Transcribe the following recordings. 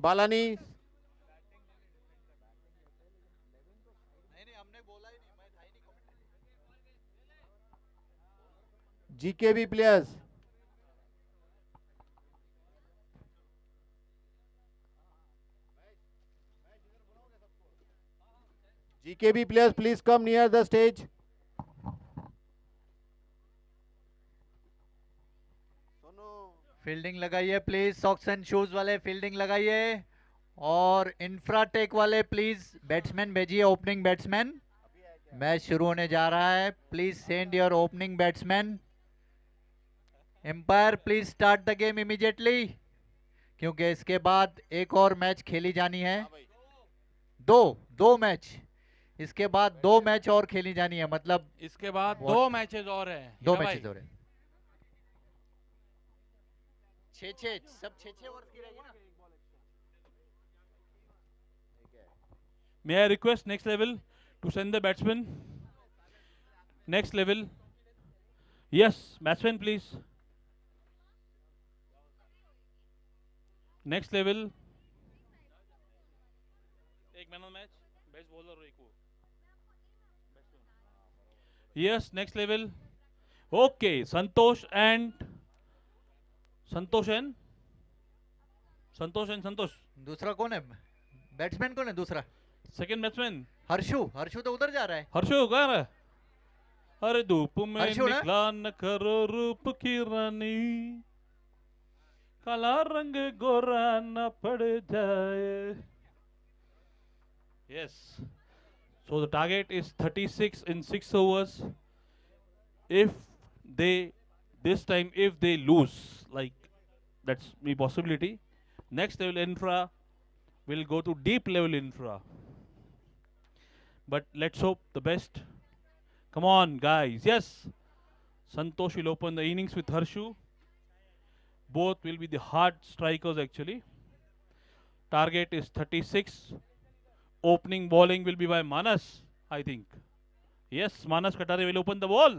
Balani. GKB players. GKB players, please come near the stage. Fielding लगाइए please, socks and shoes वाले fielding लगाइए, और Infratech वाले please batsman भेजिए, ओपनिंग बैट्समैन। मैच शुरू होने जा रहा है, please send your opening batsman. Umpire please start the game immediately, क्योंकि इसके बाद एक और मैच खेली जानी है। दो दो मैच, इसके बाद दो मैच और खेली जानी है, मतलब इसके बाद दो मैचेस और हैं। दो मैचेस और हैं। छह सब छह ओवर की रहेगी ना। May I request next level to send the batsman? Next level. Yes, batsman please. Next level. एक man of match, best bowler और एक वो batsman. Yes, next level. Okay, Santosh and Santosh. दूसरा कौन है बैट्समैन, कौन है दूसरा? सेकंड बैट्समैन हर्षु तो उधर जा रहा है। हर्षो कहाँ रहा है? अरे धूप में हर्षो ना? निकला न करो रूप की रानी, काला रंग गोरा न पड़ जाए। Yes. So the target is 36 in 6 overs. If this time if they lose, like that's the possibility, next level infra will go to deep level infra. But let's hope the best. Come on, guys. Yes. Santosh will open the innings with Harshu. Both will be the hard strikers actually. Target is 36. Opening bowling will be by Manas, I think. Yes, Manas Katare will open the ball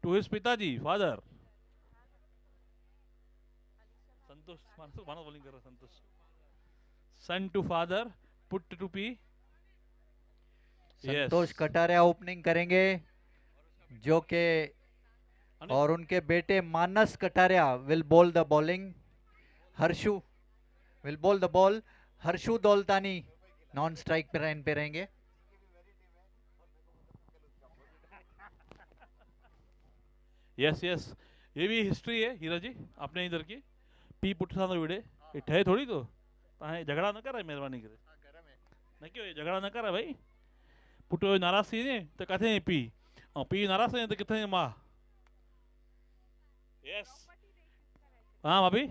to his Pitaji, father. Santosh, Manas bowling kar raha hai, Santosh. Son to father, put to P. Yes. Santosh Kataria opening करेंगे, जो के और उनके बेटे Manas Kataria will bowl the bowling. Harshu will bowl the ball. Harshu Daulatani non strike पे line पे रहेंगे। Yes yes, ये भी हिस्ट्री है हीरा जी अपने इधर की। पी पुट्ठा तो विड़े इट है थोड़ी, तो ताहे झगड़ा न करे, मेहरबानी करे न क्यों झगड़ा न करे भाई। पुटो नाराज थी ने तो कहते पी, और पी नाराज थे तो कितने माँ। यस हाँ भाभी,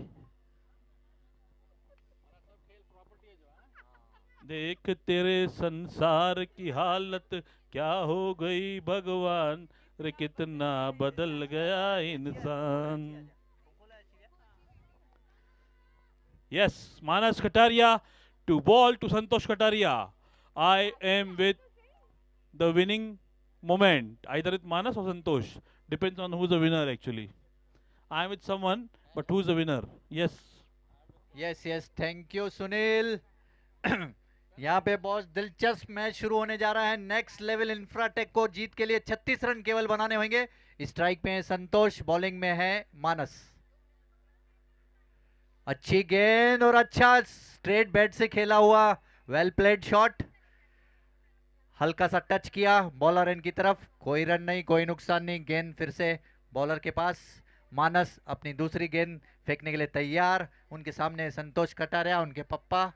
देख तेरे संसार की हालत क्या हो गई भगवान, रे कितना बदल गया इंसान। Yes, Manas Kataria to ball to Santosh Kataria. I am with the winning moment. Either with Manas or Santosh. Depends on who's the winner actually. I am with someone, but who's the winner? Yes. Yes thank you Sunil. यहाँ पे बहुत दिलचस्प match शुरू होने जा रहा है। Next level Infratech को जीत के लिए 36 रन केवल बनाने होंगे। स्ट्राइक पे है संतोष, बॉलिंग में है मानस। अच्छी गेंद और अच्छा स्ट्रेट बैट से खेला हुआ, वेल प्लेड शॉट। हल्का सा टच किया बॉलर एंड की तरफ, कोई रन नहीं, कोई नुकसान नहीं। गेंद फिर से बॉलर के पास। मानस अपनी दूसरी गेंद फेंकने के लिए तैयार। उनके सामने संतोष कटारिया, उनके पप्पा।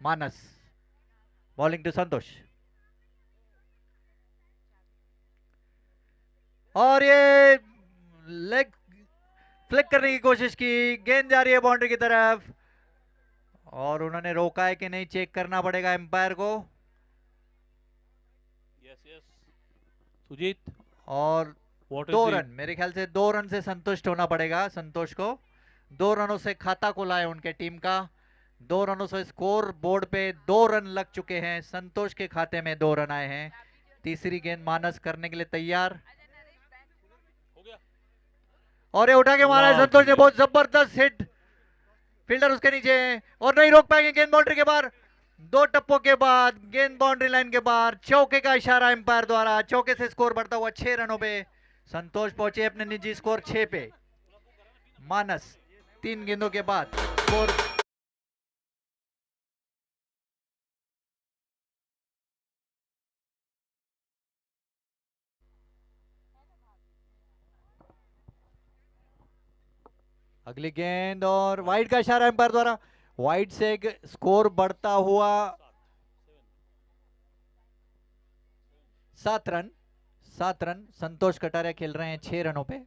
मानस बॉलिंग टू संतोष, और ये लेग फ्लिक करने की कोशिश की, गेंद जा रही है बाउंड्री की तरफ, और उन्होंने रोका है कि नहीं चेक करना पड़ेगा एम्पायर को। यस सुजीत, और 2 रन, मेरे ख्याल से 2 रन से संतुष्ट होना पड़ेगा संतोष को। 2 रनों से खाता खुला है उनके टीम का। 2 रनों से स्कोर बोर्ड पे 2 रन लग चुके हैं। संतोष के खाते में 2 रन आए हैं। तीसरी गेंद मानस करने के लिए तैयार, और ये उठा के मारा है संतोष ने, बहुत जबरदस्त हिट। फील्डर उसके नीचे है और नहीं रोक पाएंगे गेंद बाउंड्री के बाहर। 2 टप्पों के बाद गेंद बाउंड्री लाइन के बाहर, चौके का इशारा एम्पायर द्वारा। चौके से स्कोर बढ़ता हुआ 6 रनों पे। संतोष पहुंचे अपने निजी स्कोर 6 पे। मानस 3 गेंदों के बाद स्कोर अगली गेंद और वाइड का इशारा एम्पायर द्वारा। वाइड से एक स्कोर बढ़ता हुआ 7 रन। 7 रन संतोष कटारिया खेल रहे हैं 6 रनों पे।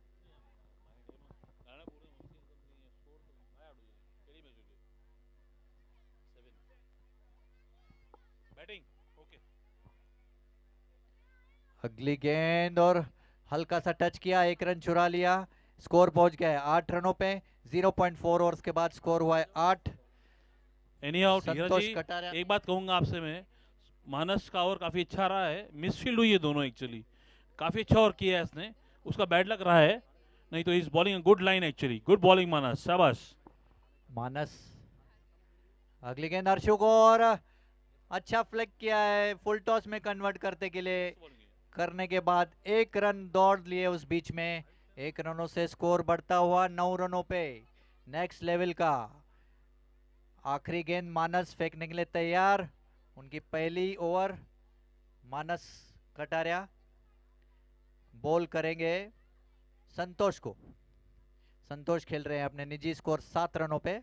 अगली गेंद और हल्का सा टच किया, 1 रन चुरा लिया। स्कोर पहुंच गया है 8 रनों पे। 0.4 ओवर्स के बाद स्कोर हुआ है 8। एनी आउट संतोष जी, कटारिया एक बात कहूंगा आपसे मैं, मानस का ओवर काफी अच्छा रहा है, मिसफील्ड हुई है दोनों एक्चुअली, काफी अच्छा ओवर किया है इसने, उसका बैड लक रहा है, नहीं तो is bowling good line actually, good bowling Manas, शाबाश। मानस। अगली गेंद हर्षु को और अच्छा फ्लिक किया है, फुल टॉस में कन्वर्ट करने के लिए करने के बाद 1 रन दौड़ लिए उस बीच में। 1 रनों से स्कोर बढ़ता हुआ 9 रनों पे। नेक्स्ट लेवल का आखिरी गेंद मानस फेंकने के लिए तैयार। उनकी पहली ओवर। मानस कटारिया बॉल करेंगे संतोष को। संतोष खेल रहे हैं अपने निजी स्कोर 7 रनों पे।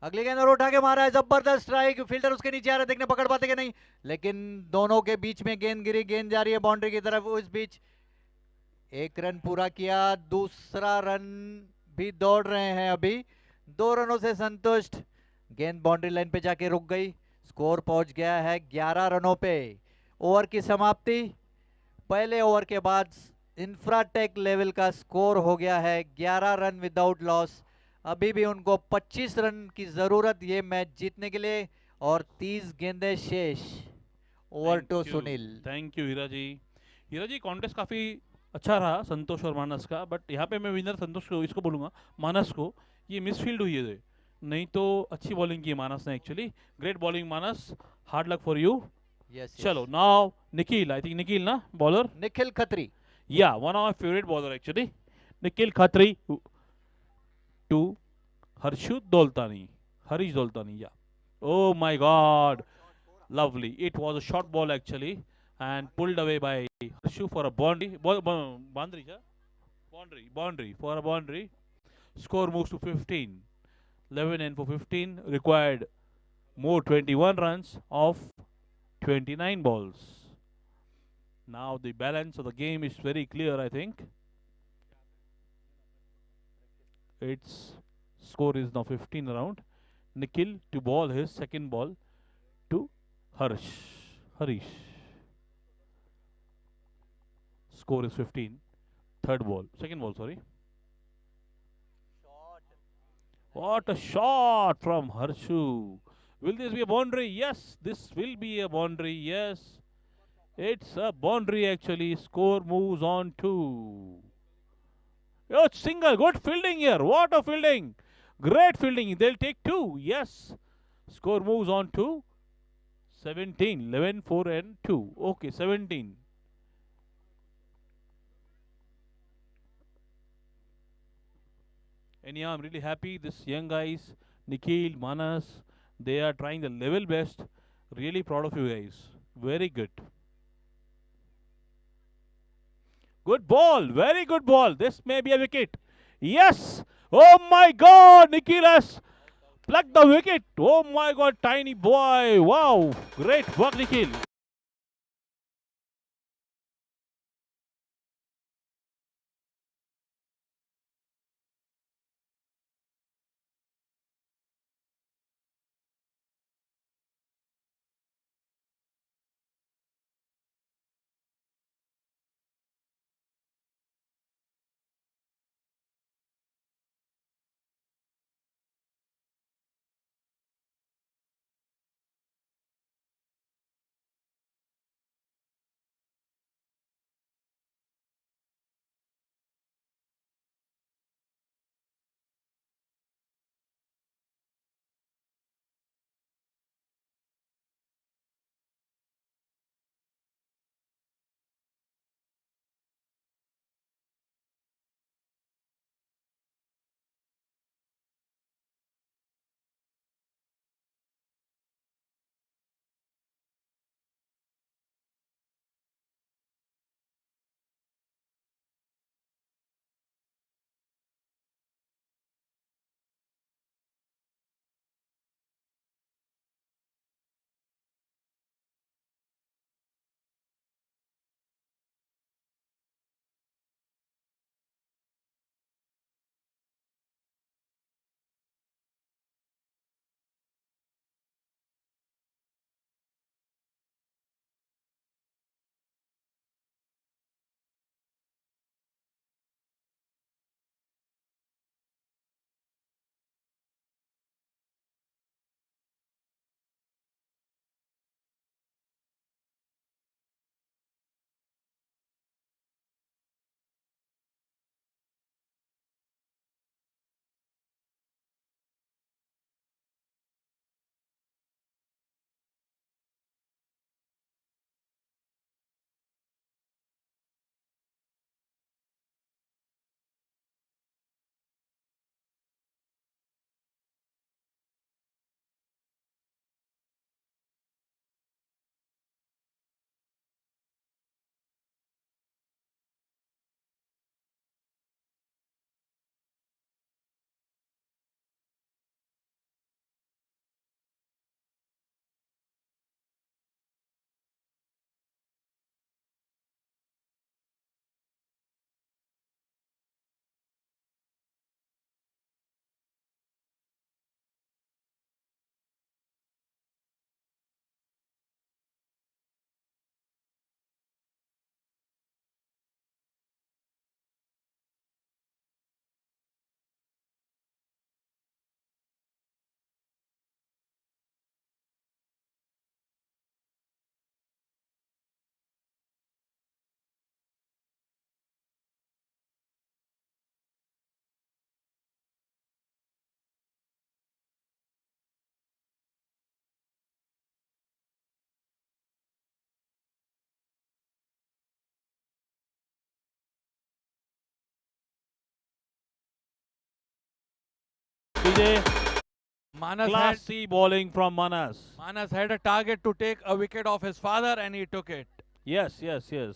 अगली गेंद और उठा के मारा है, जबरदस्त स्ट्राइक। फील्डर उसके नीचे आ रहा है, देखने पकड़ पाते कि नहीं, लेकिन दोनों के बीच में गेंद गिरी। गेंद जा रही है बाउंड्री की तरफ। उस बीच 1 रन पूरा किया, दूसरा रन भी दौड़ रहे हैं अभी। 2 रनों से संतुष्ट। गेंद बाउंड्री लाइन पे जाके रुक गई। स्कोर पहुंच गया है 11 रनों पे। ओवर की समाप्ति। पहले ओवर के बाद इंफ्राटेक लेवल का स्कोर हो गया है 11 रन विदाउट लॉस। अभी भी उनको 25 रन की जरूरत ये मैच जीतने के लिए और 30 गेंदें शेष। Over to Sunil. Thank you Hira ji. Hira ji contest काफी अच्छा रहा संतोष और मानस का, बट यहाँ पे मैं विनर संतोष को इसको बोलूंगा, मानस को। ये मिसफील्ड हुई है, नहीं तो अच्छी बॉलिंग की है मानस ने actually. Great bowling Manas, hard luck for you. Yes चलो now Nikhil, I think Nikhil ना bowler, Nikhil Khatri. Yeah one of my favourite bowler actually, Nikhil Khatri to Harshu Daulatani, Harish Daulatani, yeah oh my god, lovely, it was a short ball actually and pulled away by Harshu for a boundary, yeah? boundary for a boundary. Score moves to 15, 11 and for 15 required more 21 runs of 29 balls. Now the balance of the game is very clear, I think. Its score is now 15 around. Nikhil to ball his second ball to Harish. Score is 15. Second ball, sorry. What a shot from Harshu. Will this be a boundary? Yes, this will be a boundary. Yes, it's a boundary actually. Score moves on to. Oh, single. Good fielding here. What a fielding. Great fielding. They'll take 2. Yes. Score moves on to 17. 11, 4 and 2. Okay, 17. And yeah, I'm really happy. This young guys, Nikhil, Manas, they are trying the level best. Really proud of you guys. Very good. Good ball. Very good ball. This may be a wicket. Yes. Oh my God. Nikhil has plucked the wicket. Oh my God. Tiny boy. Wow. Great work, Nikhil. CJ, Manas classy bowling from Manas. had a target to take a wicket off his father and he took it. Yes, yes, yes.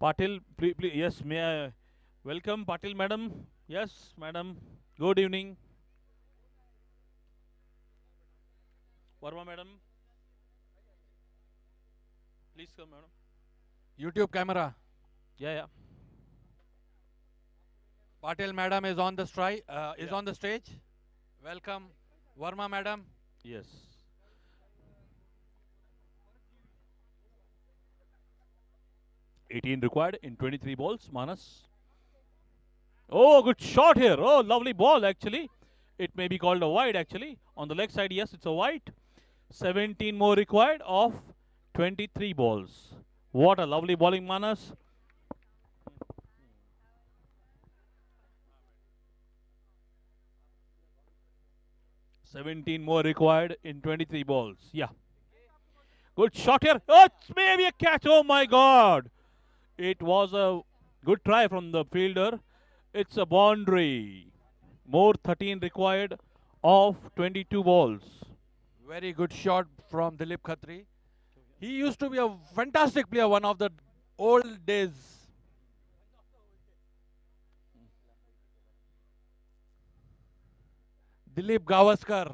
Patil, please, yes, may I welcome Patil madam? Yes, madam. Good evening. Verma madam. Please come, madam. YouTube camera. Yeah, yeah. Patel madam is on the Yeah. on the stage. Welcome, Verma madam. Yes. (18) required in 23 balls. Manas. Oh, good shot here. Oh, lovely ball actually. It may be called a wide actually. On the leg side, yes, it's a wide. 17 more required of 23 balls. What a lovely bowling, Manas. (17 more required in 23 balls. Yeah. Good shot here. Oh, it's maybe a catch. Oh my God. It was a good try from the fielder. It's a boundary. More 13 required of 22 balls. Very good shot from Dilip Khatri. He used to be a fantastic player, one of the old days. Dilip Gavaskar.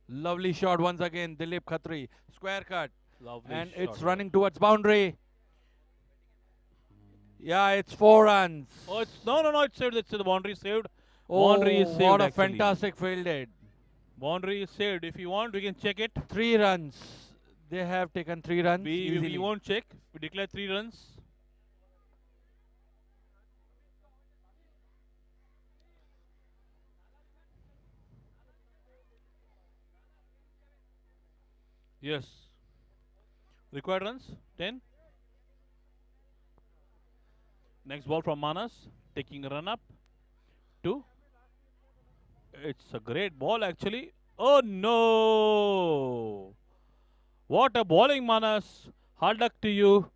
Lovely shot once again, Dilip Khatri. Square cut. Lovely And shot it's here. running towards boundary. Yeah, it's 4 runs. Oh, it's no. It's saved. It's the boundary saved. Oh, Boundary is saved. what a actually. fantastic fielded. Boundary is saved. If you want, we can check it. 3 runs. They have taken 3 runs We easily. won't check. We declare 3 runs. Yes. Required runs 10. Next ball from Manas, taking a run up. 2. It's a great ball actually. Oh no! What a bowling, Manas. Hard luck to you.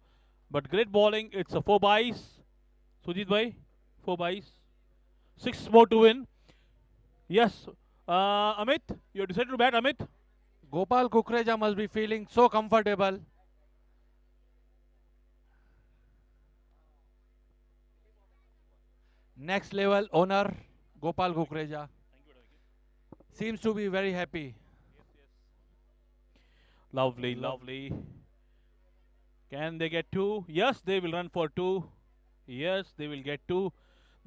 But great bowling. It's a 4 byes. Sujit bhai, 4 byes. 6 more to win. Yes. Amit, you decided to bat, Amit? Gopal Kukreja must be feeling so comfortable. Next level owner, Gopal Kukreja. Seems to be very happy. Lovely, lovely. Can they get 2? Yes, they will run for 2. Yes, they will get 2.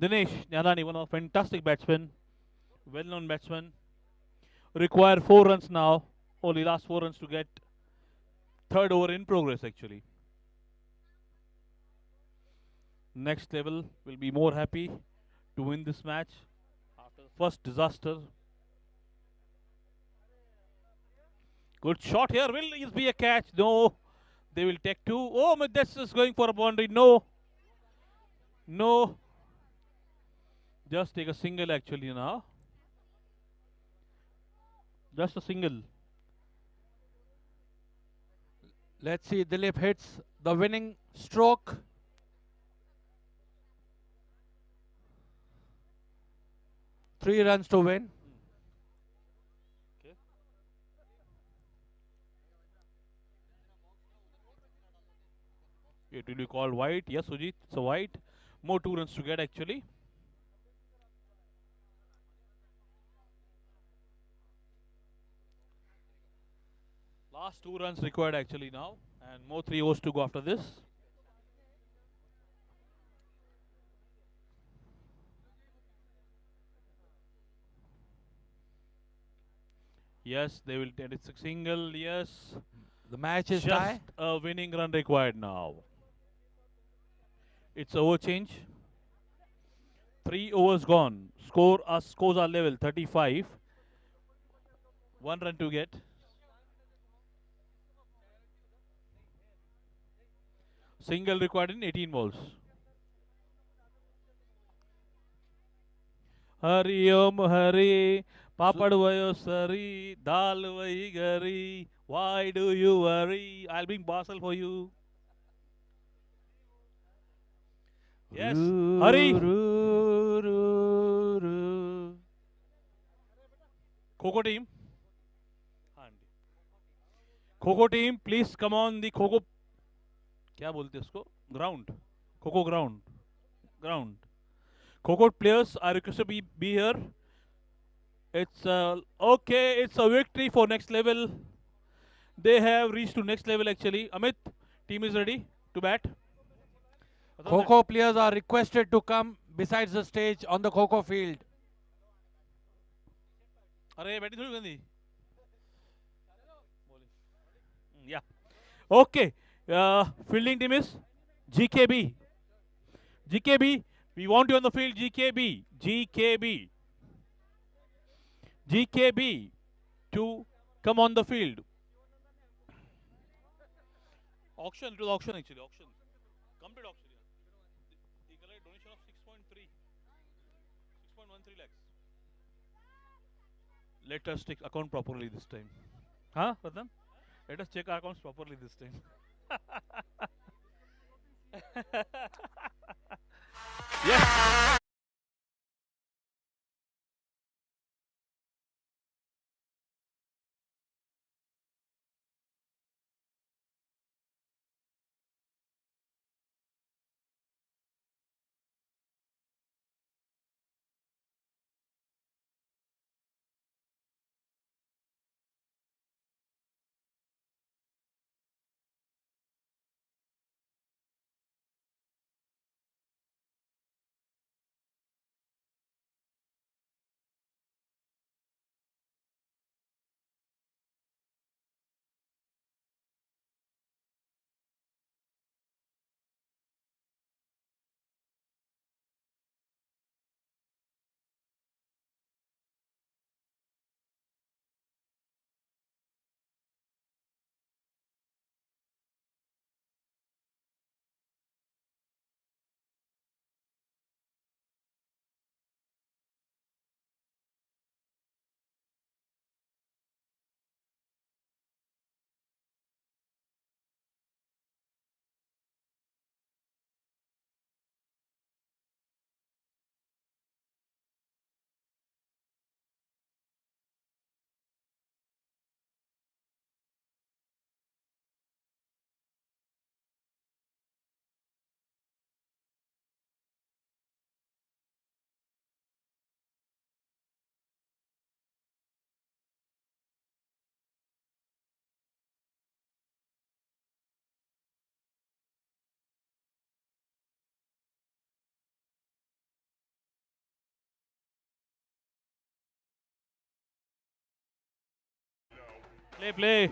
Dinesh Nyalani, one of fantastic batsmen, well-known batsman. Require 4 runs now. Only last 4 runs to get 3rd over in progress actually. Next level will be more happy to win this match after the first disaster. Good shot here. Will it be a catch? No. They will take 2. Oh, this is going for a boundary. No. No. Just take a single actually now. Just a single. Let's see, Dilip hits the winning stroke. Three runs to win. Okay. It will be called white. Yes, Sujit, it's a white. More 2 runs to get actually. Last 2 runs required actually now, and more 3 overs to go after this. Yes, they will take it a single. Yes, The match is just tie. a winning run required now. It's over change. 3 overs gone. Scores are level 35. 1 run to get. Single required in 18 balls. Hari Om Hari Papad vayo sari, dal vayi gari. Why do you worry? I'll bring parcel for you. Yes, hurry. Kho team. Kho team, please come on the Kho. क्या बोलते हैं उसको? Ground. Kho ground. Ground. Kho players are requested to be here. It's okay. It's a victory for next level. They have reached to next level actually. Amit, team is ready to bat. Kho players are requested to come besides the stage on the Kho field. अरे batting थोड़ी गंदी. Yeah. Okay. Fielding team is GKB. GKB. We want you on the field. GKB. GKB. GKB to come on the field. Auction. It was auction actually. Auction. Complete auction. Yeah. They collect donation of 6.13 lakhs. Let us take account properly this time. Huh, Pradhan? Let us check our accounts properly this time. Yes. Play.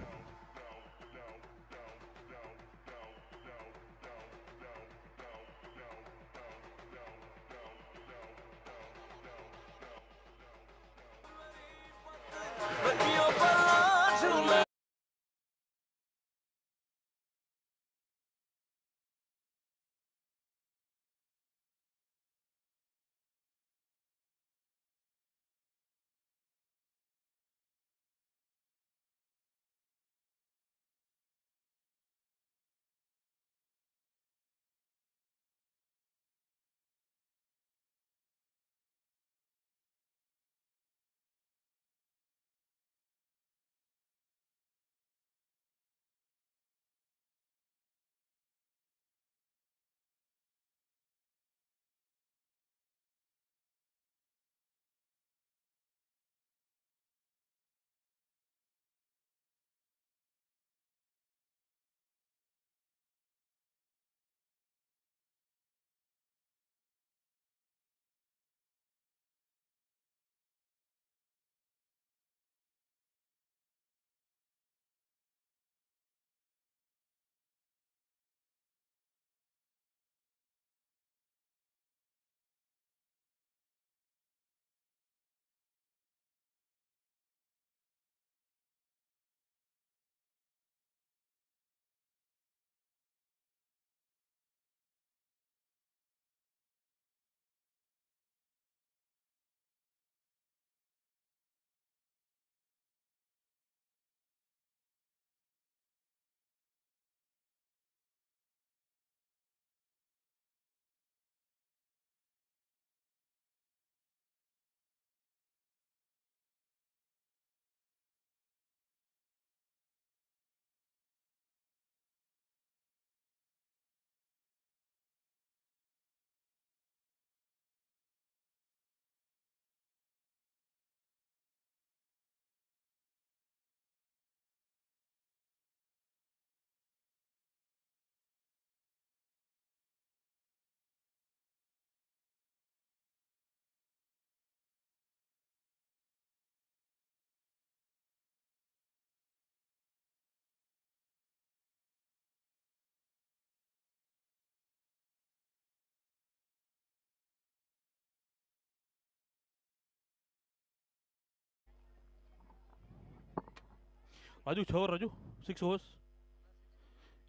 Raju, 6 over, Raju. 6 overs.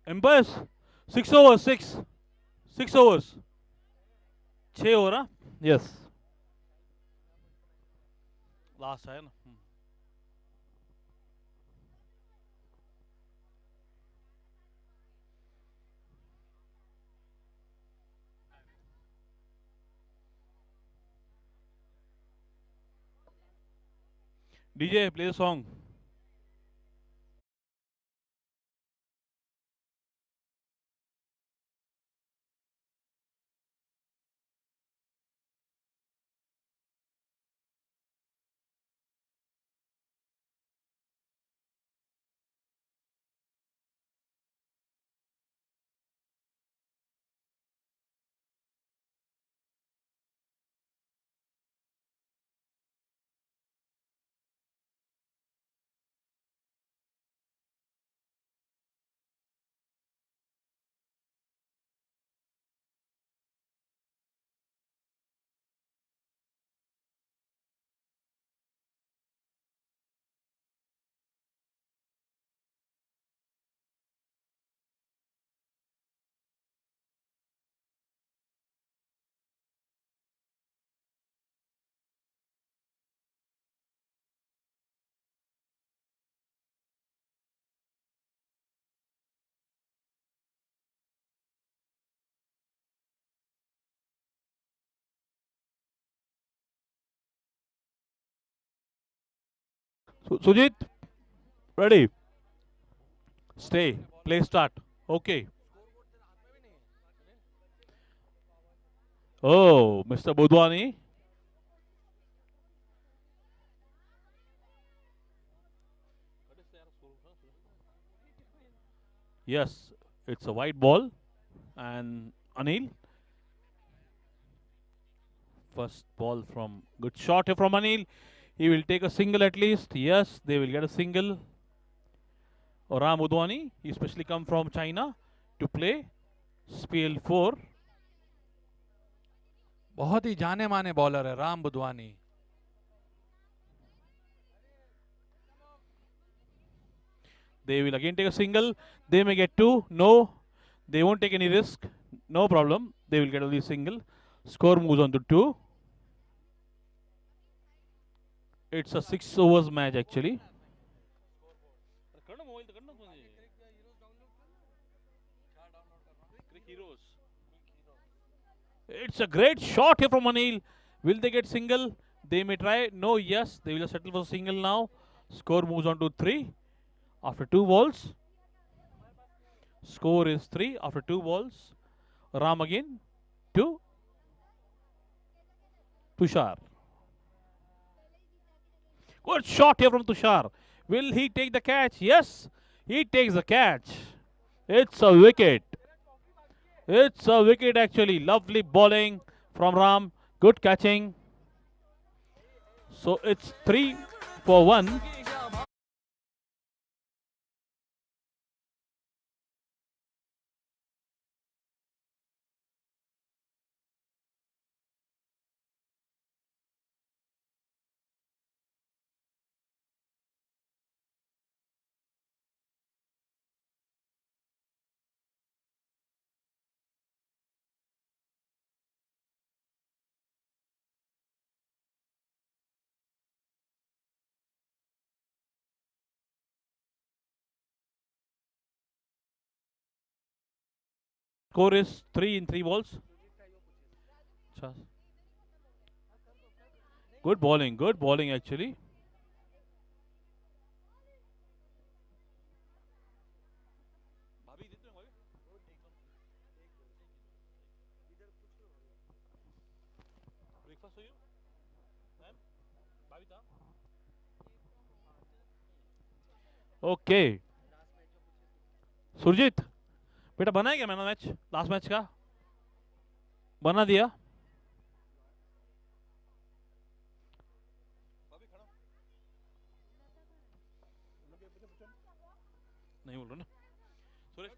Empires, 6 overs, 6. 6 overs. 6 over, huh? Yes. Last है ना. DJ, play the song. Sujit, ready? Stay. Play start. Okay. Oh, Mr. Budwani. Yes, it's a white ball. And Anil. First ball from good shot here from Anil. He will take a single at least. Yes, they will get a single. Ram Udwani, he specially come from China to play SPL 4. बहुत ही जाने माने bowler है Ram Budhwani. They will again take a single. They may get two. No, they won't take any risk. No problem. They will get only single. Score moves on to 2. It's a 6 overs match actually. It's a great shot here from Anil. Will they get single? They may try. No, yes. They will settle for single now. Score moves on to 3 after 2 balls. Score is 3 after 2 balls. Ram again to Tushar. Good shot here from Tushar. Will he take the catch? Yes, he takes the catch. It's a wicket. It's a wicket actually. Lovely bowling from Ram. Good catching. So it's 3 for 1. Score is 3 in 3 balls. Good bowling actually. Okay. Surjit बेटा बना है क्या मैंने match last match का बना दिया नहीं बोल रहा ना Suresh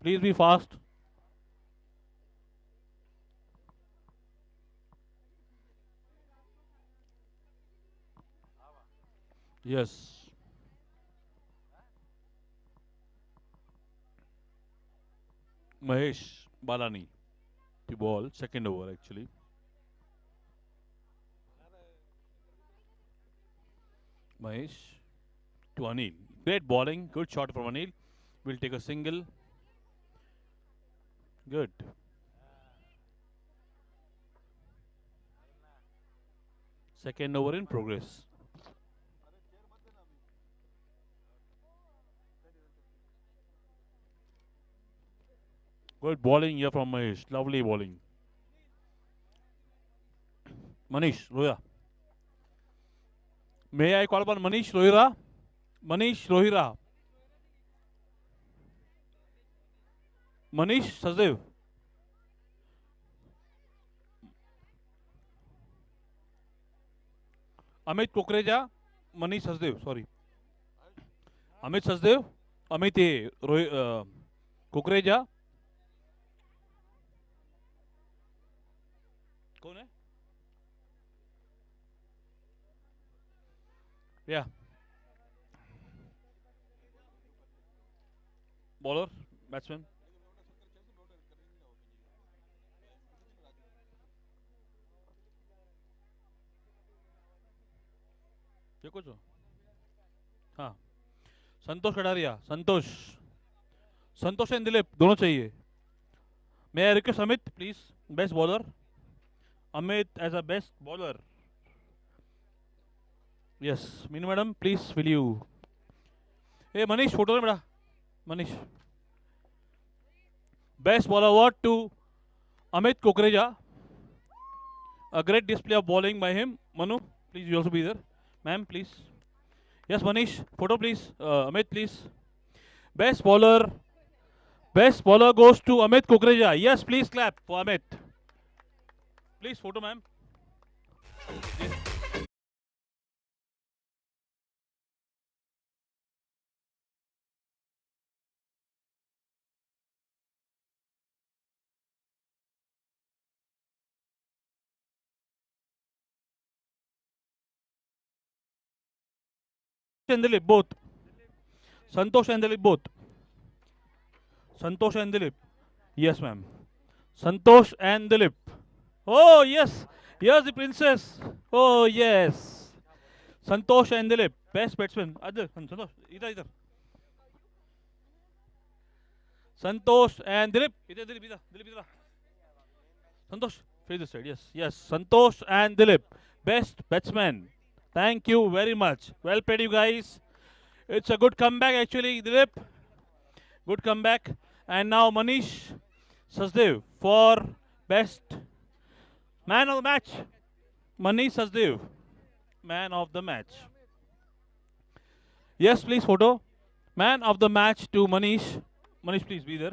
Please be fast. Yes. Mahesh Balani. The ball. Second over actually. Mahesh to Anil. Great bowling. Good shot from Anil. Will take a single. Good. Second over in progress. Good bowling here from Mahesh. Lovely bowling. Manish Rohira. May I call upon Manish Rohira? Manish Rohira. Manish Sachdev. Amit Kukreja. Manish Sachdev. Sorry. Amit Sachdev. Amit Kukreja. कौन है? Yeah. Bowler, batsman. ये कुछ हो? हाँ. संतोष कटारिया. संतोष and Dilip दोनों चाहिए. May I request Amit, please, best bowler. Amit as a best bowler. Yes, Meenu madam, please will you? Hey Manish, photo ले बेटा. Manish. Best bowler award to Amit Kukreja. A great display of bowling by him. Manu, please you also be there. Ma'am, please. Yes, Manish, photo please. Amit, please. Best bowler goes to Amit Kukreja. Yes, please clap for Amit. Please, photo, ma'am. And Dilip, both. Santosh and Dilip, both. Santosh and Dilip. Yes, ma'am. Santosh and Dilip. Oh, yes. Here's the princess. Oh, yes. Santosh and Dilip. Best batsman. Adil, Santosh. Idhar. Santosh and Dilip. Dilip. Santosh. Face this side. Yes. Santosh and Dilip. Best batsman. Thank you very much. Well played, you guys. It's a good comeback, actually, Dilip. Good comeback. And now Manish Sachdev for best man of the match. Manish Sachdev, man of the match. Yes, please, photo. Man of the match to Manish. Manish, please be there.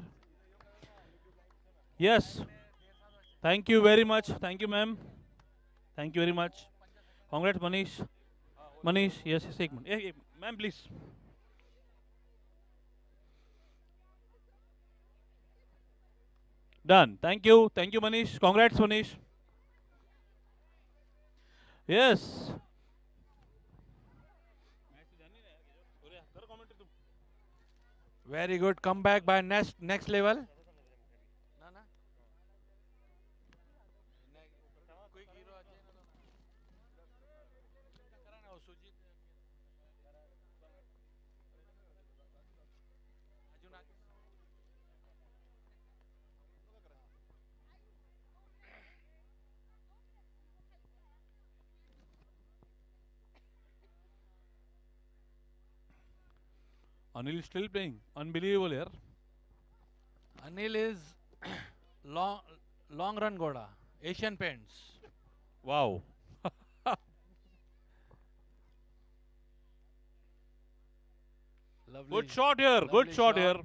Yes. Thank you very much. Thank you, ma'am. Thank you very much. Congrats, Manish. Manish, yes, take ma'am, please. Done. Thank you, Manish. Congrats, Manish. Yes. Very good comeback by next level. Anil is still playing. Unbelievable here. Anil is long run Goda. Asian Paints. Wow. Lovely. Good shot here. Good shot here.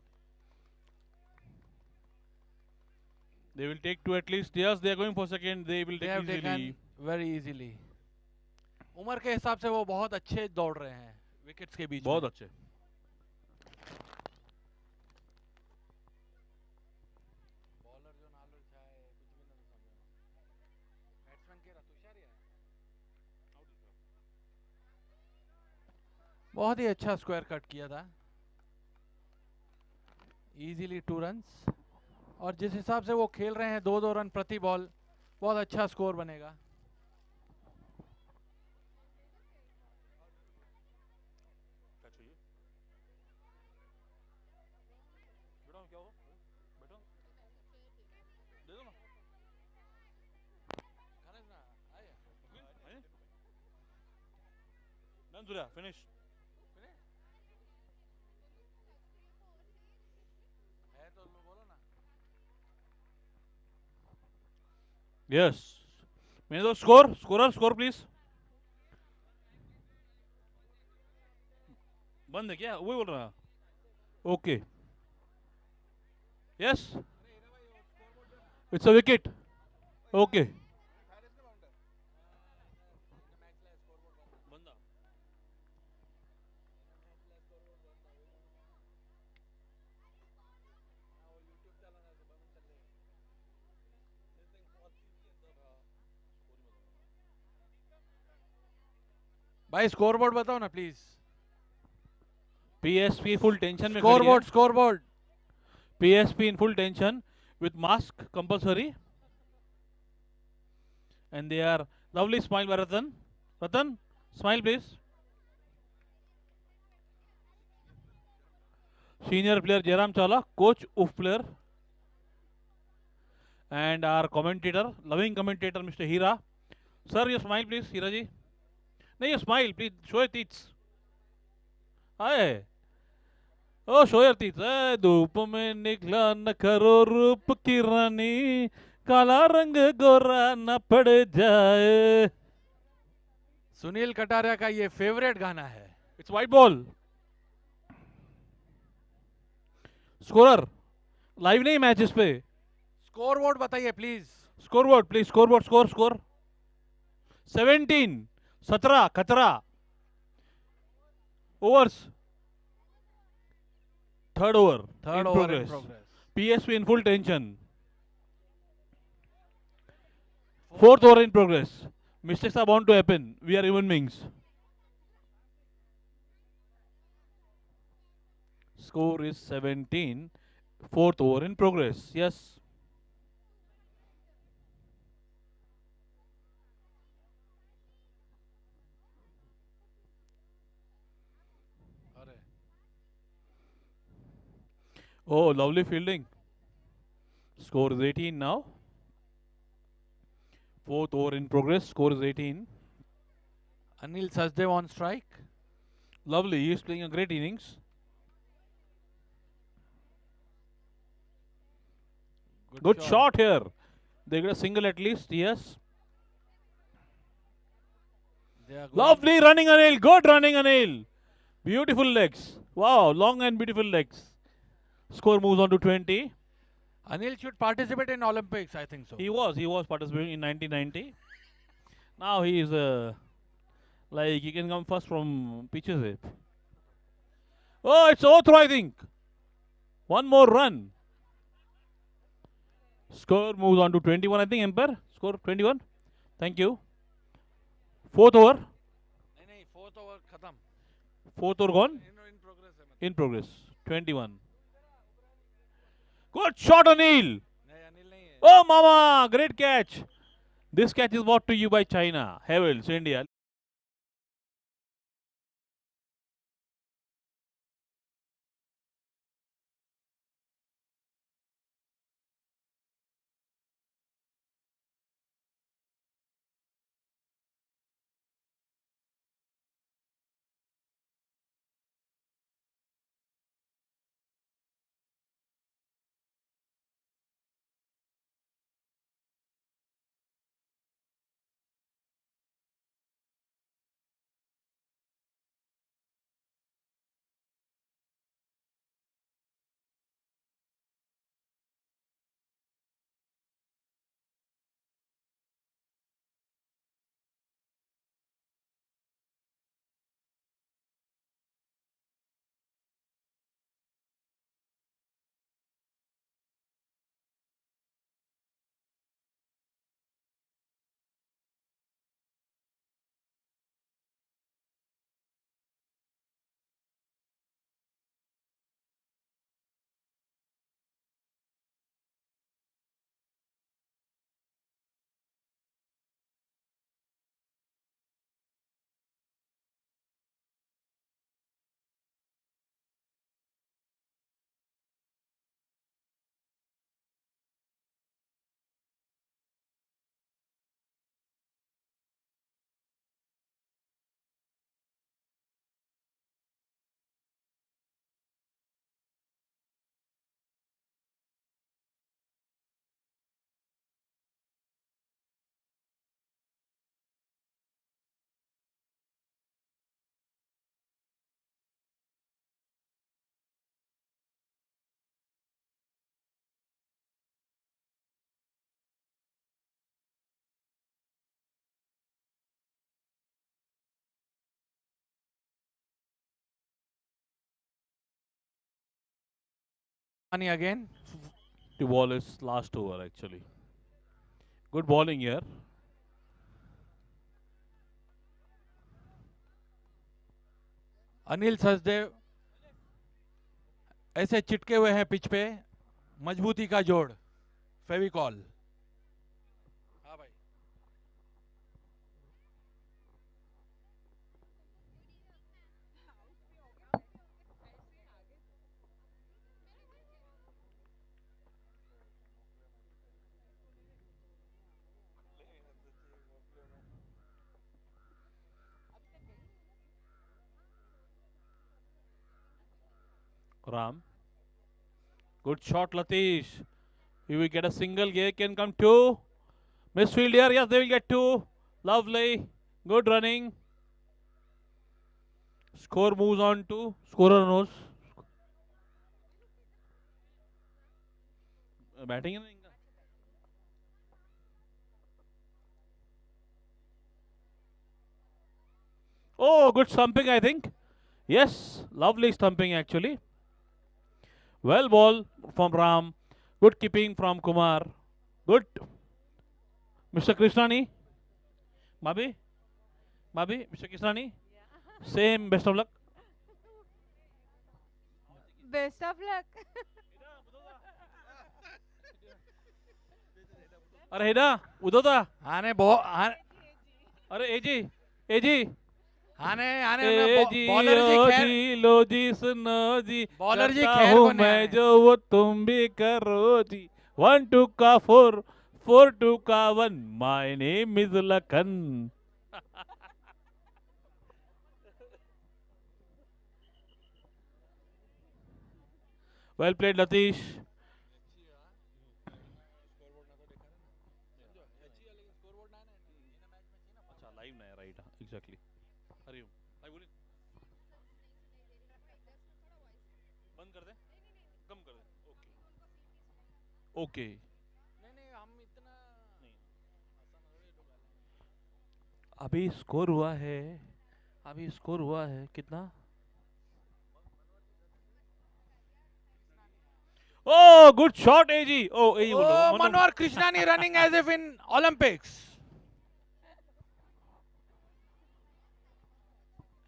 They will take two at least. Yes, they are going for second. They will They take have easily. taken very easily. उम्र के हिसाब से वो बहुत अच्छे दौड़ रहे हैं विकेट्स के बीच बहुत में. अच्छे. बहुत ही अच्छा स्क्वायर कट किया था, इजीली 2 रन्स। और जिस हिसाब से वो खेल रहे हैं 2-2 रन प्रति बॉल, बहुत अच्छा स्कोर बनेगा। Finish. Yes. May I know score? Score please. बंद है क्या? वही बोल रहा. Okay. Yes. It's a wicket. Okay. बंदा. भाई स्कोर बोर्ड बताओ ना प्लीज। PSP full tension में स्कोर खड़ी है. Board, score board. PSP in full tension with mask compulsory. And they are lovely smile by Ratan. Ratan, smile please. Senior player Jairam Chawla, coach of player. And our commentator, loving commentator Mr. Hira. Sir, your smile please, Hira ji. No, your smile please, show your teeth. Hi. Oh, show your teeth. धूप में निकला न करो रूप की रानी, काला रंग गोरा न पड़ जाए. सुनील कटारिया का ये फेवरेट गाना है। It's white ball. Scorer. Live नहीं मैचेस पे. स्कोर बोर्ड बताइए please. Scoreboard please. Scoreboard. Score. 17. 17. खतरा. Overs. Third over. Third in over in progress. Progress. PSP in full tension. Fourth over in progress. Mistakes are bound to happen. We are human beings. Score is 17. Fourth over in progress. Yes. अरे Oh, lovely fielding. Score is 18 now. Fourth over in progress. Score is 18. Anil Sachdev on strike. Lovely. He is playing a great innings. Good shot here. They get a single at least. Yes. Lovely running Anil. Good running Anil. Beautiful legs. Wow. Long and beautiful legs. Score moves on to 20. Anil should participate in Olympics, I think so. He was participating in 1990. Now he is like he can come first from pitches. Oh, it's overthrow, I think. One more run. Score moves on to 21, I think, Empire. Score 21. Thank you. Fourth over. नहीं नहीं, fourth over खत्म। Fourth over gone. In progress है मतलब। In progress. 21. Good shot, Anil. नहीं अनिल नहीं है। Oh, mama. Great catch. This catch is brought to you by China. Havels, India. again. The ball is last over actually. Good bowling here. Anil Sachdev ऐसे चिटके हुए हैं pitch पे, मजबूती का जोड़, फेविकॉल। हाँ भाई। Ram. Good shot, Latish. He will get a single. Here can come two. Misfield here. Yes, they will get two. Lovely. Good running. Score moves on to scorer knows. Batting in Inga. Oh, good stumping, I think. Yes, lovely stumping actually. Well ball from Ram. Good keeping from Kumar. Good. Mr. Krishnani. Babi. Babi. Mr. Krishnani. Same. Best of luck. Best of luck. अरे हेडा उदो था आने अरे एजी एजी आने एजी bowler जी ओ खैर, जी लो जी सुनो जी bowler जी करता खैर हूँ को नहीं मैं आने। जो वो तुम भी करो जी 1 2 का 4 4 2 का 1 my name is Lakhan well played Latish अच्छा लाइव ना है राइट एग्जैक्टली हरिओम आई बोली बंद कर दे कम कर दे ओके ओके नहीं हम इतना अभी स्कोर हुआ है कितना Oh, good shot, AG. Oh, AG. Oh, Manwar Krishnani running as if in Olympics.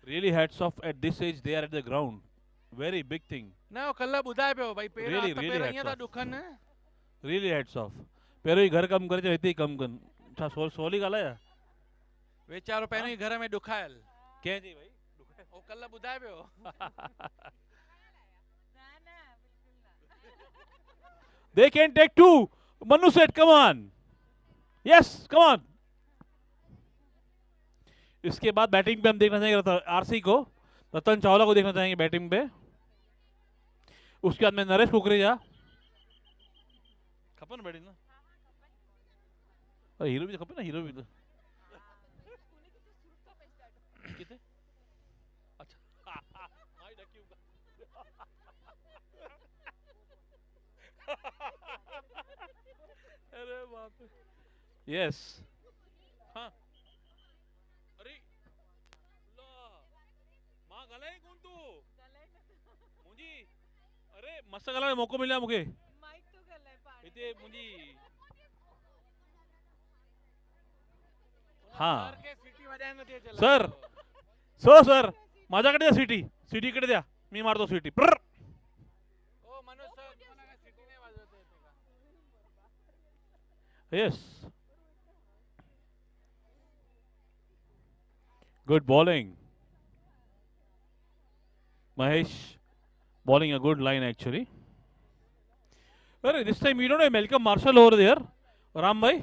Really hats off at this age. They are at the ground. Very big thing. ना वो कल्ला बुधाए पे हो भाई पेड़ Really, आता really पेड़ hats અહીંયા था off. दुखन है Really hats off. pero ही घर कम करे रहती कम कर अच्छा सोली गाला या बेचारो पैरों ही घर में दुखायल क्या जी भाई वो कल्ला बुधाए पे हो they can take two Manu said come on yes come on इसके बाद बैटिंग पे हम देखना चाहेंगे आरसी को रतन चावला को देखना चाहेंगे बैटिंग पे उसके बाद में नरेश कुकरेजा खपन बैटिंग ना हीरो भी खपे ना हीरो भी कितने अच्छा हाय डक्यू अरे बाप रे यस हाँ अरे ला मां गलाय कोण तू मुंजी अरे मस्त गला मौको मिला मुके इथे मुंजी हाँ सर सर माझ्याकडे द्या सिटी सिटीकडे द्या मी मारतो सिटी प्र Yes. Good bowling. Mahesh bowling a good line actually. This time we don't have Malcolm Marshall over there. Ram bhai,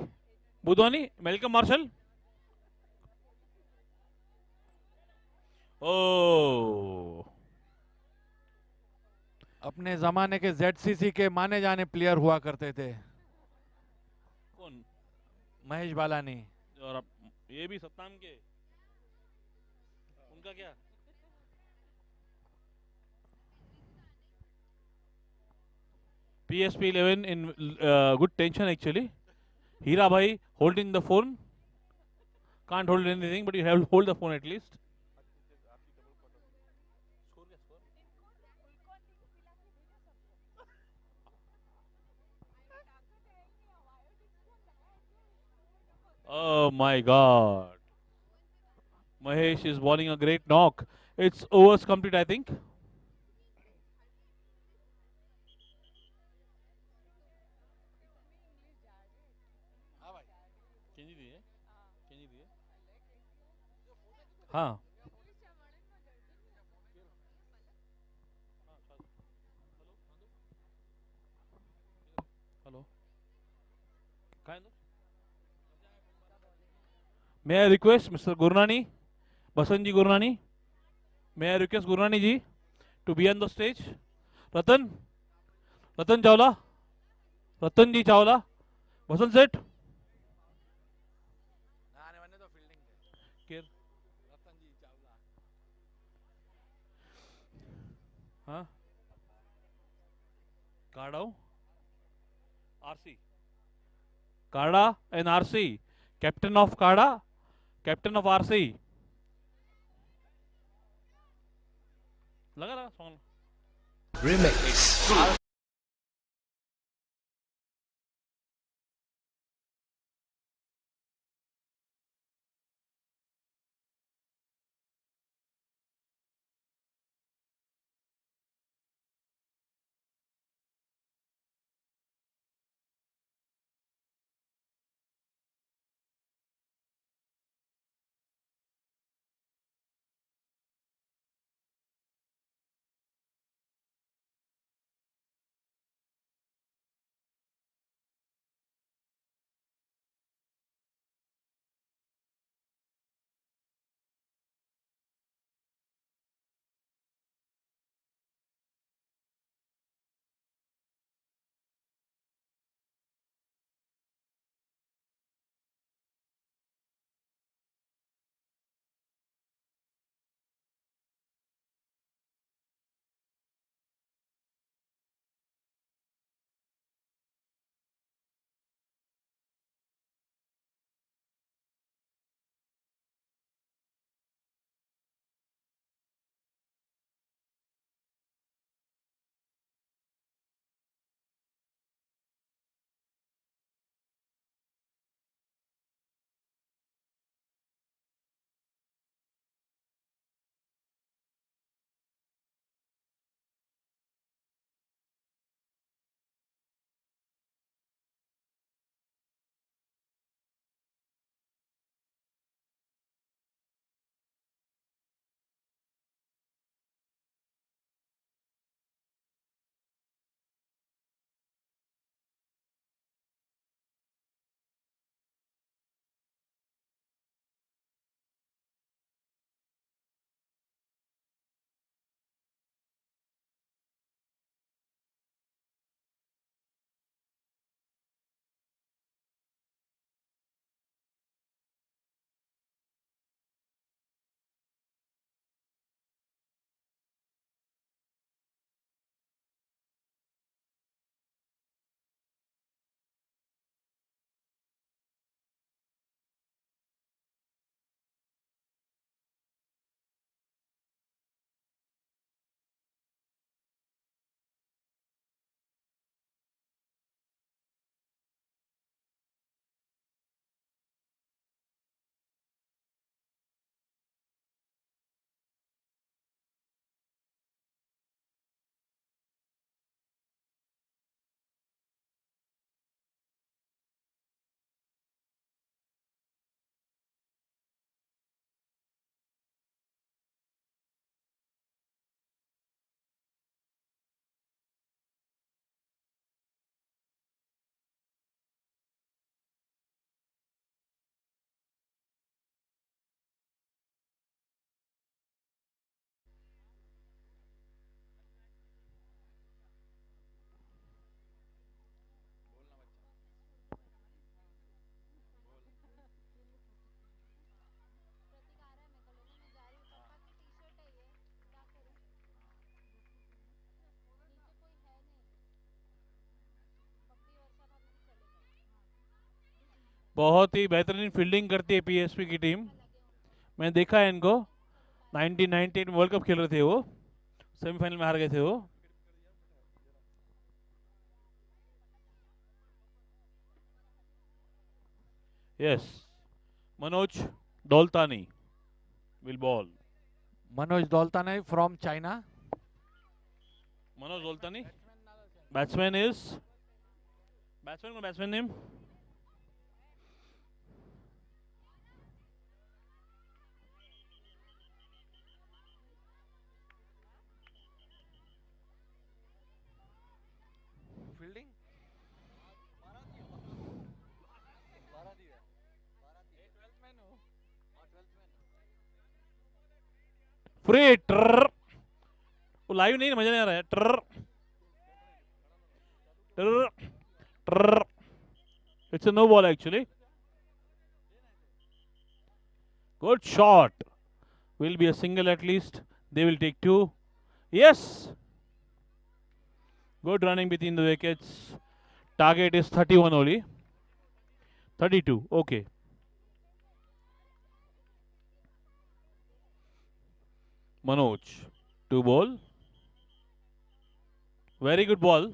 Budwani, Malcolm Marshall. Oh. अपने जमाने के ZCC के माने जाने प्लेयर हुआ करते थे कौन महेश बालानी और अब ये भी सत्ताम के उनका क्या PSP 11 in good tension actually Hira bhai holding the phone can't hold anything but you have to hold the phone at least Oh my God. Mahesh is bowling a great knock. It's overs complete, I think. हाँ. Hello. May I request Mr. Gurnani, Basanji Gurnani? May I request Gurnani ji to be on the stage? Ratan, Ratan Chawla, Ratan ji Chawla, Basan Set. Care. हाँ. Kadao, RC. Kada and RC. Captain of Kada, captain of RC. लगा रहा song. बहुत ही बेहतरीन fielding करती है PSP की team. मैंने देखा है इनको. 1998 में वर्ल्ड कप खेल रहे थे वो. सेमीफाइनल में हार गए थे वो. Yes. Manoj Doltani will ball. Manoj Doltani from China. Manoj Doltani. Batsman is. Batsman name. Fielding. Free. Trrr. वो लाइव नहीं मजा नहीं आ रहा है. Trrr. Trrr. Trrr. It's a no ball actually. Good shot. Will be a single at least. They will take two. Yes. Good running between the wickets. Target is 31 only. 32. Okay. Manoj. 2 ball. Very good ball.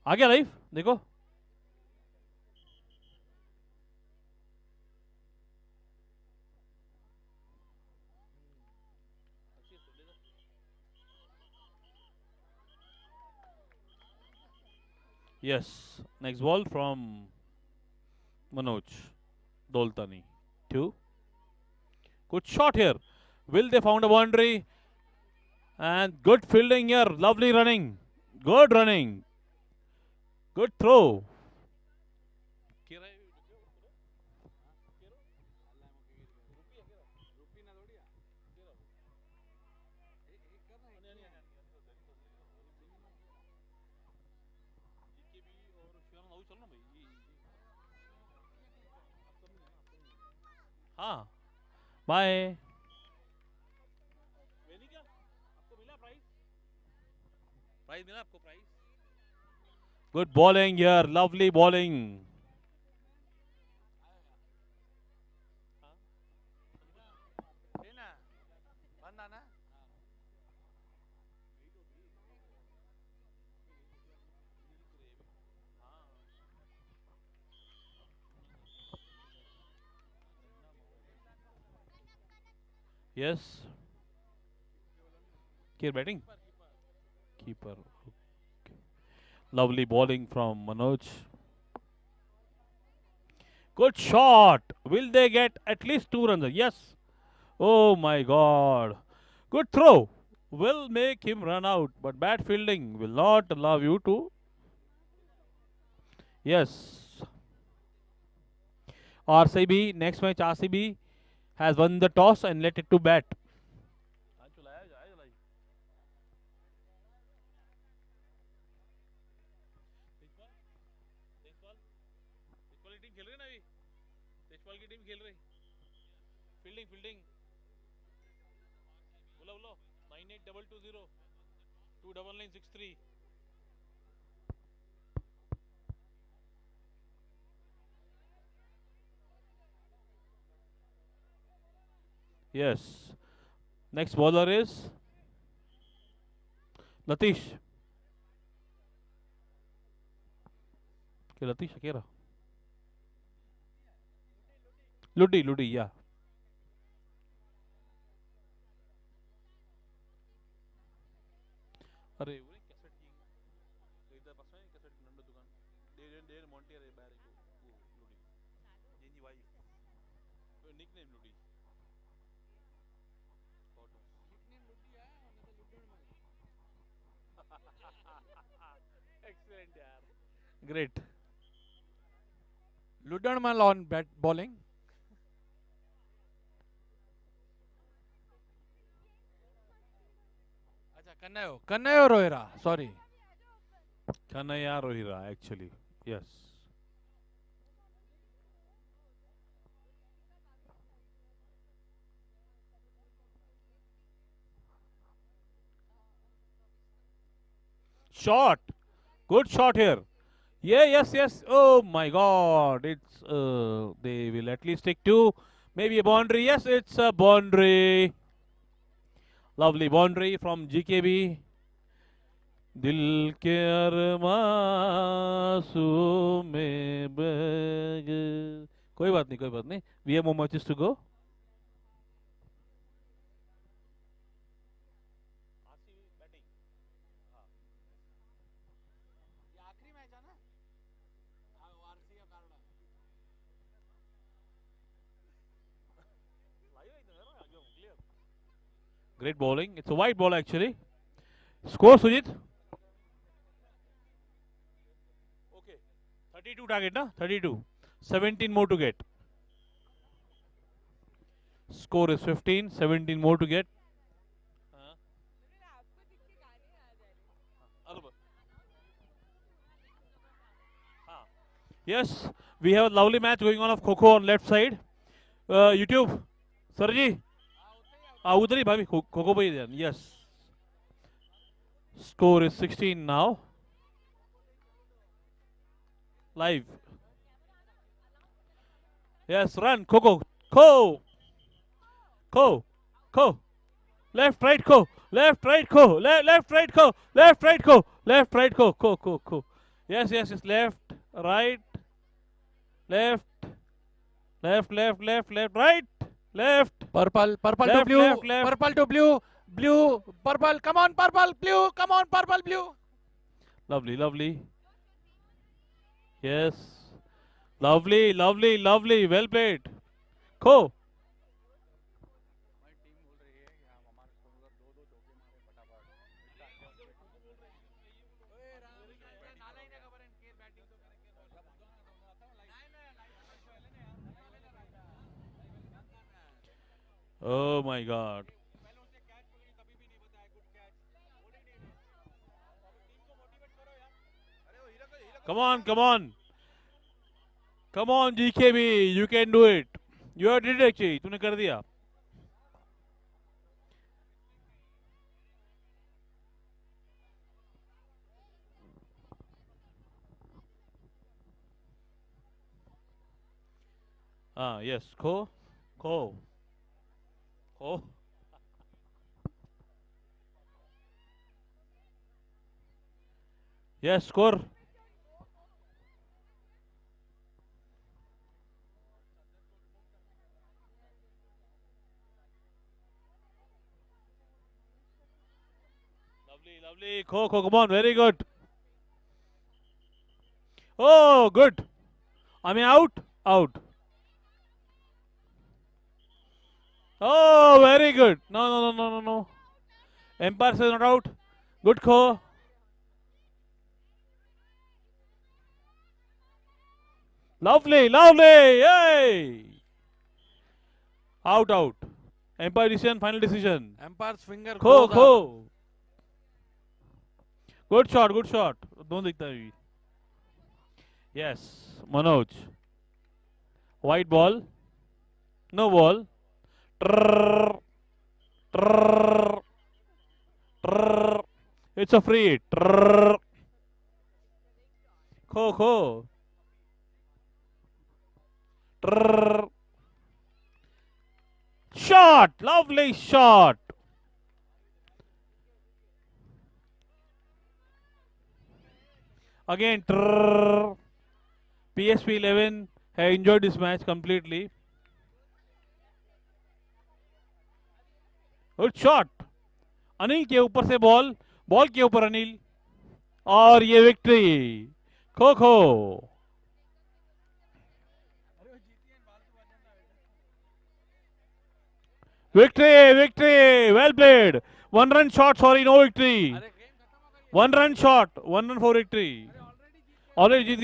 आ गया live देखो. Yes, next ball from Manoj Doltani. 2. Good shot here. Will they found a boundary? And good fielding here. Lovely running. Good running. Good throw. हाँ bye. Prize मिला आपको prize. Good bowling here, lovely bowling. Yes. Keep batting. Keeper. Okay. Lovely bowling from Manoj. Good shot. Will they get at least 2 runs? Yes. Oh my God. Good throw. Will make him run out, but bad fielding will not allow you to. Yes. RCB, next match RCB has won the toss and let it to bat. Fielding. Bola 982220 29963. Yes. Next bowler is Latish. Okay, Latish Akira. Ludi, yeah. अरे वो cassette की इधर पास में cassette number दुकान डेढ़ Monty अरे बारे को luddi jenny wife nickname luddi excellent यार. Great. Ludermal on bat bowling. Kannayo Rohira, sorry. Kanaya Rohira, actually. Yes. Shot. Good shot here. Yeah, yes. Oh my God. It's they will at least take 2. Maybe a boundary. Yes, it's a boundary. Lovely boundary from GKB. दिल के अरमासू में बह गए। कोई बात नहीं, कोई बात नहीं, we have more matches to go. Great bowling. It's a white ball actually. Score, Sujit? Okay. 32 target, na? 32. 17 more to get. Score is 15. 17 more to get. Yes, we have a lovely match going on of Kho on left side. YouTube, Sarji. उधर ही भाभी खो भाई then yes score is 16 now live yes run खो left right खो left right खो left right खो left right खो left right खो yes yes yes left right left left left left left right left Purple left, to blue, left. purple to blue, purple, come on purple, blue, come on purple, blue. Lovely. Yes, lovely, well played. Kho. Oh my God. Come on GKB, you can do it. You have did it actually, तूने कर दिया. Yes, Kho. Yes, score. Lovely. Kho, come on, very good. Oh, good. I mean, out. Oh, very good. No. Empire says not out. Good Kho. Lovely. Yay. Out. Empire decision, final decision. Empire's finger Kho. goes up. Good shot. Don't दिखता है. Yes, Manoj. White ball. No ball. Trrr. It's a free hit. Kho. Shot. Lovely shot. Again, PSP 11 have enjoyed this match completely. Good shot. Anil के ऊपर से ball के ऊपर अनिल और ये victory खो victory well played 1 run shot no victory 1 run shot 1 run for victory already